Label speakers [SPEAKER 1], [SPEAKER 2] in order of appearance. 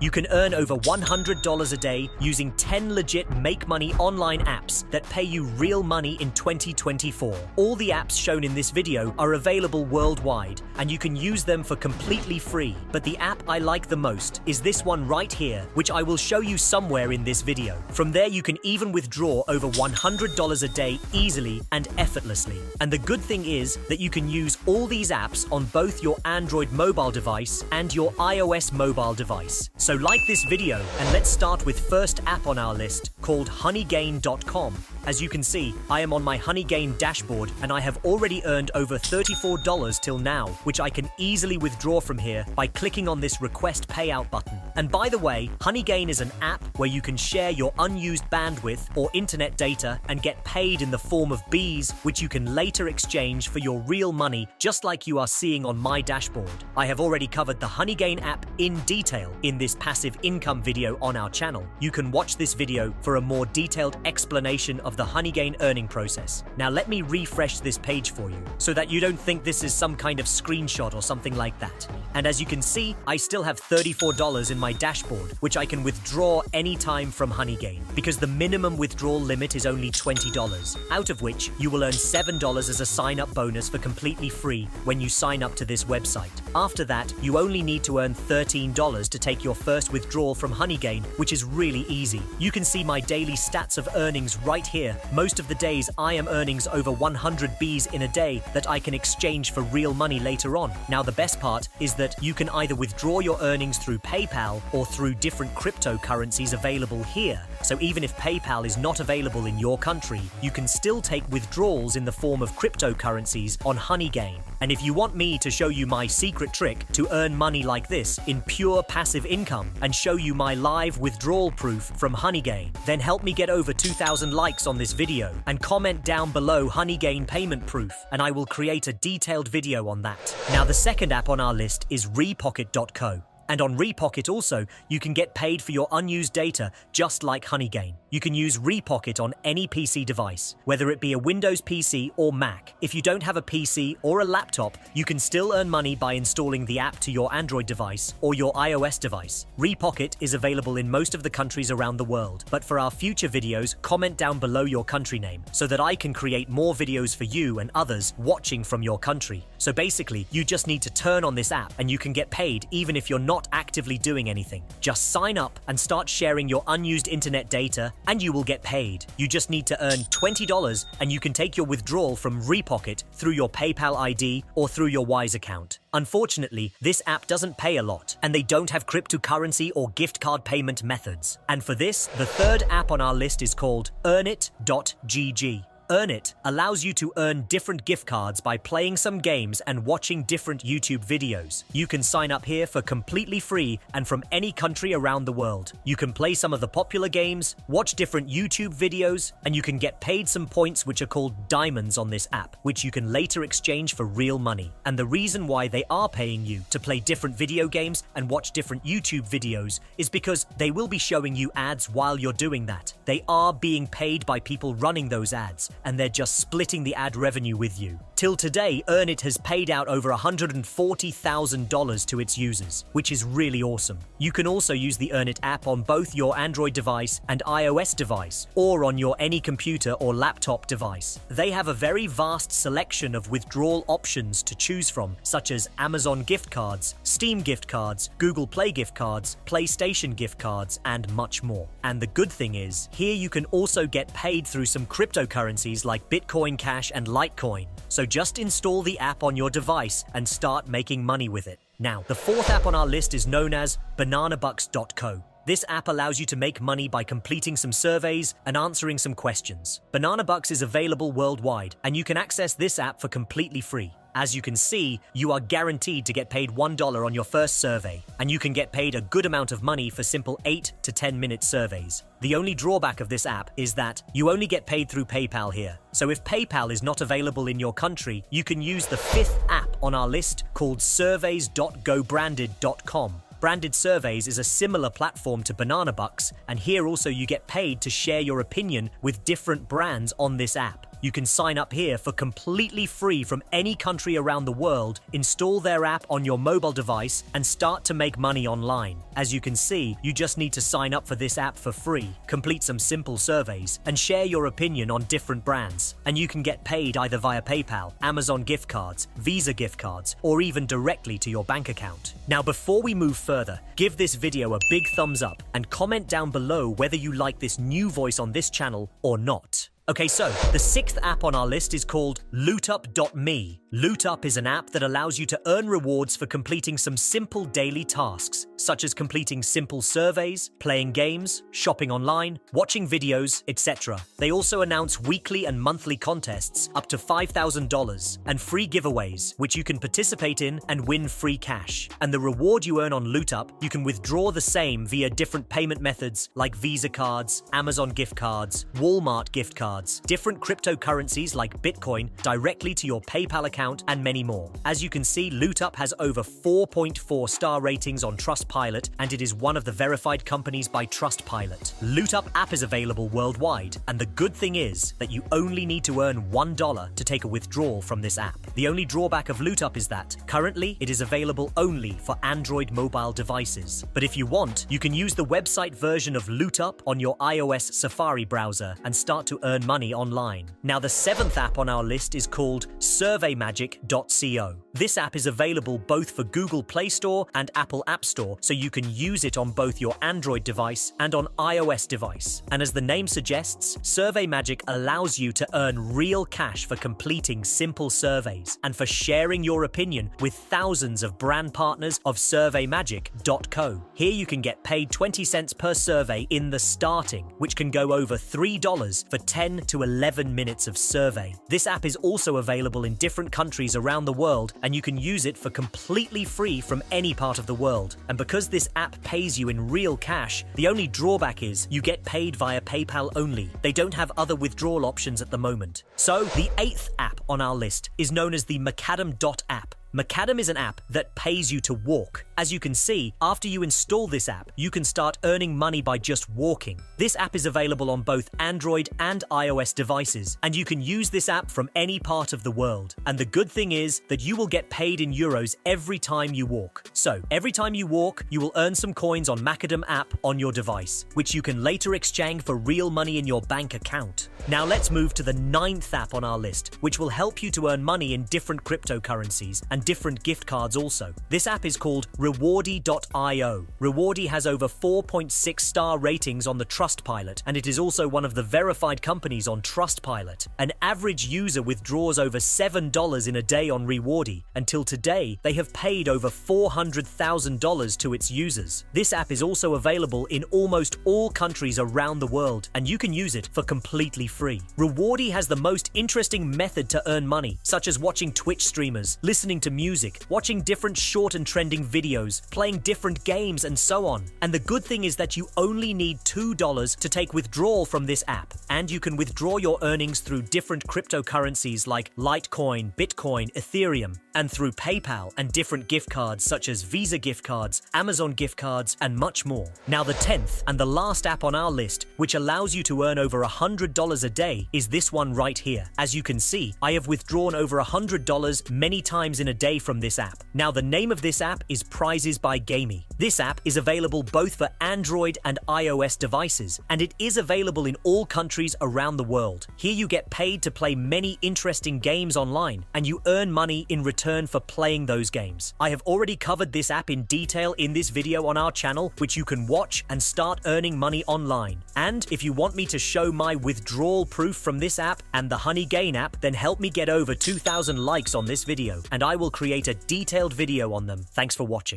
[SPEAKER 1] You can earn over $100 a day using 10 legit make money online apps that pay you real money in 2024. All the apps shown in this video are available worldwide, and you can use them for completely free. But the app I like the most is this one right here, which I will show you somewhere in this video. From there, you can even withdraw over $100 a day easily and effortlessly. And the good thing is that you can use all these apps on both your Android mobile device and your iOS mobile device. So like this video, and let's start with first app on our list called honeygain.com. As you can see, I am on my Honeygain dashboard and I have already earned over $34 till now, which I can easily withdraw from here by clicking on this request payout button. And by the way, Honeygain is an app where you can share your unused bandwidth or internet data and get paid in the form of bees, which you can later exchange for your real money, just like you are seeing on my dashboard. I have already covered the Honeygain app in detail in this passive income video on our channel. You can watch this video for a more detailed explanation of the Honeygain earning process. Now let me refresh this page for you so that you don't think this is some kind of screenshot or something like that. And as you can see, I still have $34 in my dashboard, which I can withdraw anytime from Honeygain because the minimum withdrawal limit is only $20, out of which you will earn $7 as a sign-up bonus for completely free when you sign up to this website. After that, you only need to earn $13 to take your first withdrawal from Honeygain, which is really easy. You can see my daily stats of earnings right here. Most of the days I am earning over 100 bees in a day that I can exchange for real money later on. Now the best part is that you can either withdraw your earnings through PayPal or through different cryptocurrencies available here. So even if PayPal is not available in your country, you can still take withdrawals in the form of cryptocurrencies on Honeygain. And if you want me to show you my secret trick to earn money like this in pure passive income and show you my live withdrawal proof from Honeygain, then help me get over 2,000 likes on this video and comment down below Honeygain payment proof, and I will create a detailed video on that. Now the second app on our list is repocket.co. And on Repocket also, you can get paid for your unused data just like Honeygain. You can use Repocket on any PC device, whether it be a Windows PC or Mac. If you don't have a PC or a laptop, you can still earn money by installing the app to your Android device or your iOS device. Repocket is available in most of the countries around the world, but for our future videos, comment down below your country name so that I can create more videos for you and others watching from your country. So basically, you just need to turn on this app and you can get paid even if you're not actively doing anything. Just sign up and start sharing your unused internet data and you will get paid. You just need to earn $20 and you can take your withdrawal from Repocket through your PayPal ID or through your Wise account. Unfortunately, this app doesn't pay a lot and they don't have cryptocurrency or gift card payment methods. And for this, the third app on our list is called earnit.gg. Earnit allows you to earn different gift cards by playing some games and watching different YouTube videos. You can sign up here for completely free and from any country around the world. You can play some of the popular games, watch different YouTube videos, and you can get paid some points which are called diamonds on this app, which you can later exchange for real money. And the reason why they are paying you to play different video games and watch different YouTube videos is because they will be showing you ads while you're doing that. They are being paid by people running those ads, and they're just splitting the ad revenue with you. Till today, Earnit has paid out over $140,000 to its users, which is really awesome. You can also use the Earnit app on both your Android device and iOS device, or on your any computer or laptop device. They have a very vast selection of withdrawal options to choose from, such as Amazon gift cards, Steam gift cards, Google Play gift cards, PlayStation gift cards, and much more. And the good thing is, here you can also get paid through some cryptocurrencies like Bitcoin Cash and Litecoin. So just install the app on your device and start making money with it. Now, the fourth app on our list is known as bananabucks.co. This app allows you to make money by completing some surveys and answering some questions. BananaBucks is available worldwide, and you can access this app for completely free. As you can see, you are guaranteed to get paid $1 on your first survey, and you can get paid a good amount of money for simple 8 to 10-minute surveys. The only drawback of this app is that you only get paid through PayPal here. So if PayPal is not available in your country, you can use the fifth app on our list called surveys.gobranded.com. Branded Surveys is a similar platform to BananaBucks, and here also you get paid to share your opinion with different brands on this app. You can sign up here for completely free from any country around the world, install their app on your mobile device, and start to make money online. As you can see, you just need to sign up for this app for free, complete some simple surveys, and share your opinion on different brands. And you can get paid either via PayPal, Amazon gift cards, Visa gift cards, or even directly to your bank account. Now, before we move further, give this video a big thumbs up and comment down below whether you like this new voice on this channel or not. Okay, so the sixth app on our list is called lootup.me. Lootup is an app that allows you to earn rewards for completing some simple daily tasks, such as completing simple surveys, playing games, shopping online, watching videos, etc. They also announce weekly and monthly contests up to $5,000 and free giveaways, which you can participate in and win free cash. And the reward you earn on Lootup, you can withdraw the same via different payment methods like Visa cards, Amazon gift cards, Walmart gift cards, different cryptocurrencies like Bitcoin directly to your PayPal account, and many more. As you can see, Lootup has over 4.4 star ratings on Trustpilot, and it is one of the verified companies by Trustpilot. Lootup app is available worldwide, and the good thing is that you only need to earn $1 to take a withdrawal from this app. The only drawback of Lootup is that currently it is available only for Android mobile devices. But if you want, you can use the website version of Lootup on your iOS Safari browser and start to earn money online. Now, the seventh app on our list is called SurveyMagic.co. This app is available both for Google Play Store and Apple App Store, so you can use it on both your Android device and on iOS device. And as the name suggests, SurveyMagic allows you to earn real cash for completing simple surveys and for sharing your opinion with thousands of brand partners of SurveyMagic.co. Here you can get paid 20 cents per survey in the starting, which can go over $3 for 10 to 11 minutes of survey. This app is also available in different countries around the world, and you can use it for completely free from any part of the world. And because this app pays you in real cash, the only drawback is you get paid via PayPal only. They don't have other withdrawal options at the moment. So the eighth app on our list is known as the Macadam.app. Macadam is an app that pays you to walk. As you can see, after you install this app, you can start earning money by just walking. This app is available on both Android and iOS devices, and you can use this app from any part of the world. And the good thing is that you will get paid in euros every time you walk. So, every time you walk, you will earn some coins on Macadam app on your device, which you can later exchange for real money in your bank account. Now let's move to the ninth app on our list, which will help you to earn money in different cryptocurrencies and different gift cards also. This app is called Rewardy.io. Rewardy has over 4.6 star ratings on the Trustpilot, and it is also one of the verified companies on Trustpilot. An average user withdraws over $7 in a day on Rewardy. Until today, they have paid over $400,000 to its users. This app is also available in almost all countries around the world, and you can use it for completely free. Rewardy has the most interesting method to earn money, such as watching Twitch streamers, listening to music, watching different short and trending videos, playing different games, and so on. And the good thing is that you only need $2 to take withdrawal from this app, and you can withdraw your earnings through different cryptocurrencies like Litecoin, Bitcoin, Ethereum, and through PayPal and different gift cards such as Visa gift cards, Amazon gift cards, and much more. Now, the 10th and the last app on our list, which allows you to earn over $100 a day, is this one right here. As you can see, I have withdrawn over $100 many times in a day from this app. Now, the name of this app is Prizes by Gamey. This app is available both for Android and iOS devices, and it is available in all countries around the world. Here you get paid to play many interesting games online, and you earn money in return for playing those games. I have already covered this app in detail in this video on our channel, which you can watch and start earning money online. And if you want me to show my withdrawal proof from this app and the Honey Gain app, then help me get over 2,000 likes on this video, and I will create a detailed video on them. Thanks for watching.